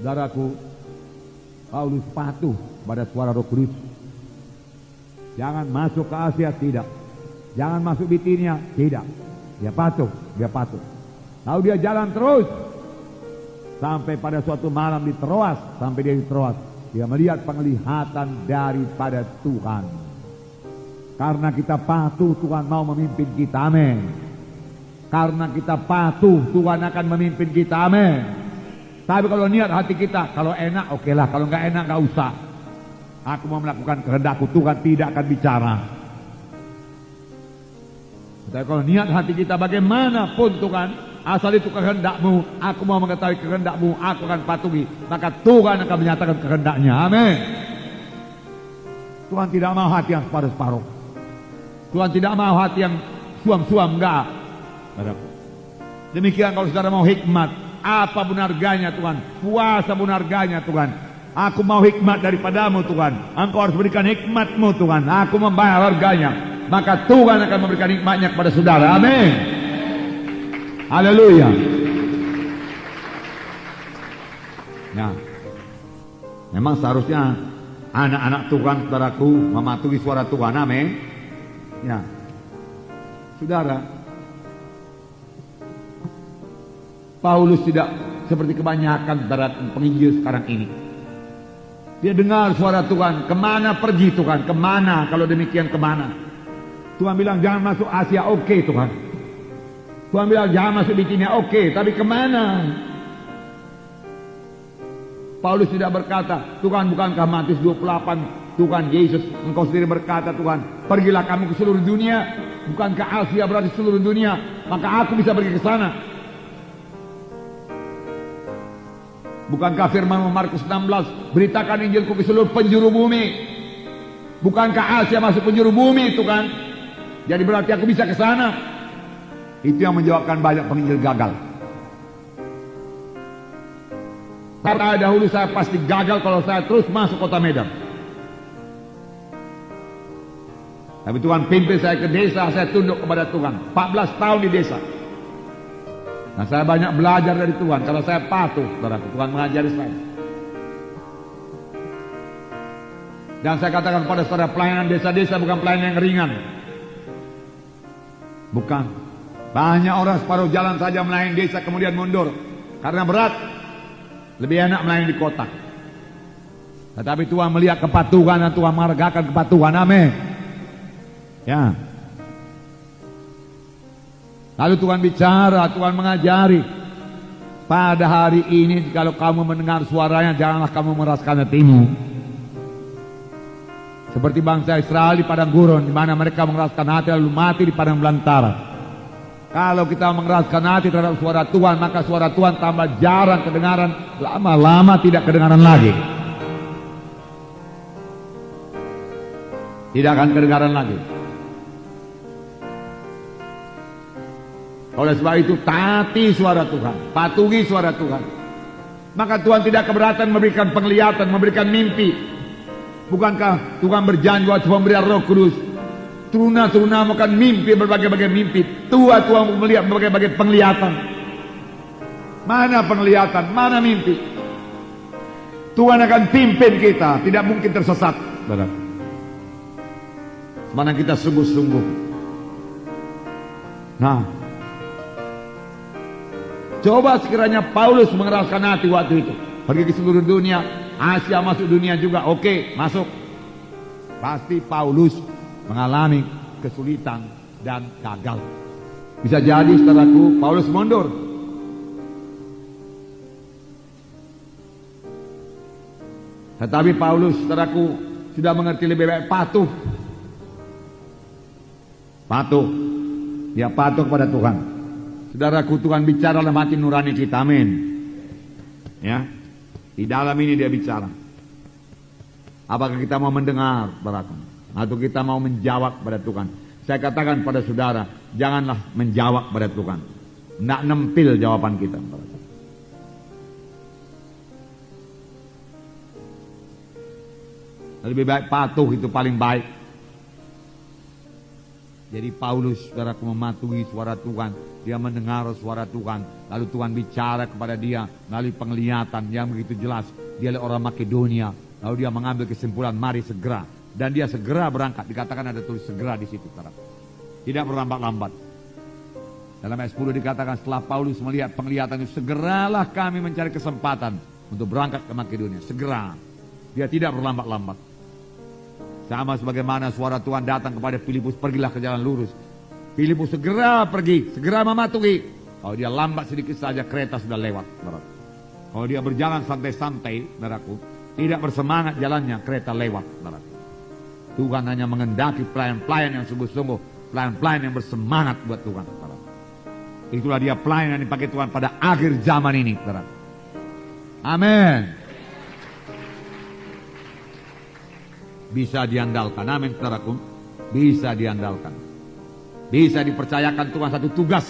Saudaraku, Paulus patuh pada suara Roh Kudus. Jangan masuk ke Asia, tidak. Jangan masuk Bitinia, tidak. Dia patuh. Lalu dia jalan terus sampai pada suatu malam di Troas. Sampai dia di Troas, dia melihat penglihatan daripada Tuhan. Karena kita patuh, Tuhan mau memimpin kita, amin. Karena kita patuh, Tuhan akan memimpin kita, amin. Tapi kalau niat hati kita, kalau enak okelah, kalau nggak enak nggak usah. Aku mau melakukan kehendakku, Tuhan tidak akan bicara. Tapi kalau niat hati kita bagaimanapun Tuhan, asal itu kehendakmu, aku mau mengetahui kehendakmu, aku akan patuhi, maka Tuhan akan menyatakan kehendaknya, amin. Tuhan tidak mau hati yang separuh-separuh. Tuhan tidak mau hati yang suam-suam, enggak. Demikian kalau saudara mau hikmat, apa pun harganya Tuhan, puasa pun harganya Tuhan. Aku mau hikmat daripadamu Tuhan, Engkau harus berikan hikmatmu Tuhan, aku membayar harganya, maka Tuhan akan memberikan hikmatnya kepada saudara, amin. Haleluya. Nah, memang seharusnya anak-anak Tuhan, saudaraku, mematuhi suara Tuhan, amin. Ya, saudara, Paulus tidak seperti kebanyakan saudara penginjil sekarang ini. Dia dengar suara Tuhan, kemana pergi Tuhan, kemana, kalau demikian kemana. Tuhan bilang jangan masuk Asia, oke Tuhan. Tuhan bilang jangan masuk Bitinia, oke, tapi kemana? Paulus tidak berkata, Tuhan bukankah Matius 28, Tuhan Yesus, Engkau sendiri berkata Tuhan, pergilah kamu ke seluruh dunia. Bukankah Asia berarti seluruh dunia? Maka aku bisa pergi ke sana. Bukankah firman Markus 16, beritakan Injilku ke seluruh penjuru bumi? Bukankah Asia masuk penjuru bumi itu kan? Jadi berarti aku bisa ke sana. Itu yang menjawabkan banyak penginjil gagal. Karena dahulu saya pasti gagal kalau saya terus masuk kota Medan. Tapi Tuhan pimpin saya ke desa, saya tunduk kepada Tuhan. 14 tahun di desa. Nah, saya banyak belajar dari Tuhan karena saya patuh, saudara. Tuhan mengajari saya. Dan saya katakan pada saudara, pelayanan desa-desa bukan pelayanan yang ringan. Bukan. Banyak orang separuh jalan saja melayani desa kemudian mundur karena berat. Lebih enak melayani di kota. Tetapi Tuhan melihat kepatuhan dan Tuhan menghargakan kepatuhan, amin. Ya. Lalu Tuhan bicara, Tuhan mengajari. Pada hari ini kalau kamu mendengar suaranya, janganlah kamu meraskan hatimu. Seperti bangsa Israel di padang gurun, di mana mereka mengeraskan hati lalu mati di padang belantara. Kalau kita mengeraskan hati terhadap suara Tuhan, maka suara Tuhan tambah jarang kedengaran, lama-lama tidak kedengaran lagi. Tidak akan kedengaran lagi. Oleh sebab itu taati suara Tuhan, patuhi suara Tuhan. Maka Tuhan tidak keberatan memberikan penglihatan, memberikan mimpi. Bukankah Tuhan berjanji waktu pemberian Roh Kudus, turuna-turuna makan mimpi, berbagai-bagai mimpi. Tuhan melihat berbagai-bagai penglihatan. Mana penglihatan, mana mimpi? Tuhan akan pimpin kita, tidak mungkin tersesat. Mana kita sungguh-sungguh. Nah, coba sekiranya Paulus mengeraskan hati waktu itu, pergi ke seluruh dunia, Asia masuk dunia juga, oke, masuk. Pasti Paulus mengalami kesulitan dan gagal. Bisa jadi saudaraku, Paulus mundur. Tetapi Paulus, saudaraku, sudah mengerti lebih baik patuh. Patuh. Dia patuh kepada Tuhan. Saudaraku, Tuhan bicara dalam hati nurani kita, amin. Ya, di dalam ini dia bicara. Apakah kita mau mendengar, saudaraku, atau kita mau menjawab pada Tuhan? Saya katakan pada saudara, janganlah menjawab pada Tuhan. Nak nempil jawaban kita. Lebih baik patuh, itu paling baik. Jadi Paulus, saudaraku, mematuhi suara Tuhan. Dia mendengar suara Tuhan. Lalu Tuhan bicara kepada dia melalui penglihatan yang begitu jelas. Dia adalah orang Makedonia. Lalu dia mengambil kesimpulan, mari segera. Dan dia segera berangkat. Dikatakan ada tulis segera di situ, saudara. Tidak berlambat-lambat. Dalam ayat 10 dikatakan, setelah Paulus melihat penglihatan itu, segeralah kami mencari kesempatan untuk berangkat ke Makedonia. Segera. Dia tidak berlambat-lambat. Sama sebagaimana suara Tuhan datang kepada Filipus, pergilah ke jalan lurus. Filipus segera pergi, segera mematuhi. Kalau dia lambat sedikit saja, kereta sudah lewat. Kalau dia berjalan santai-santai, saudaraku, tidak bersemangat jalannya, kereta lewat. Saudaraku. Tuhan hanya mengendaki pelayan-pelayan yang sungguh-sungguh, pelayan-pelayan yang bersemangat buat Tuhan. Saudaraku. Itulah dia pelayan yang dipakai Tuhan pada akhir zaman ini. Saudaraku. Amin. Bisa diandalkan, amin saudaraku. Bisa diandalkan. Bisa dipercayakan Tuhan satu tugas.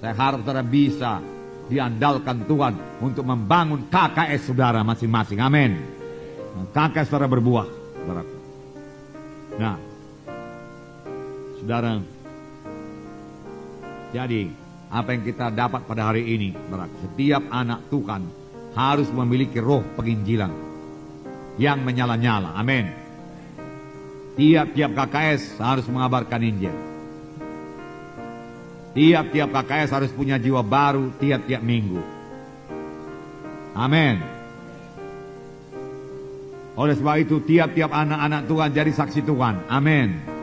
Saya harap saudara bisa diandalkan Tuhan untuk membangun KKS saudara masing-masing, amin. KKS saudara berbuah, saudaraku. Nah, saudara, jadi apa yang kita dapat pada hari ini, saudaraku, setiap anak Tuhan harus memiliki roh penginjilan yang menyala-nyala, amin. Tiap-tiap KKS harus mengabarkan Injil. Tiap-tiap KKS harus punya jiwa baru tiap-tiap minggu, amin. Oleh sebab itu tiap-tiap anak-anak Tuhan jadi saksi Tuhan, amin.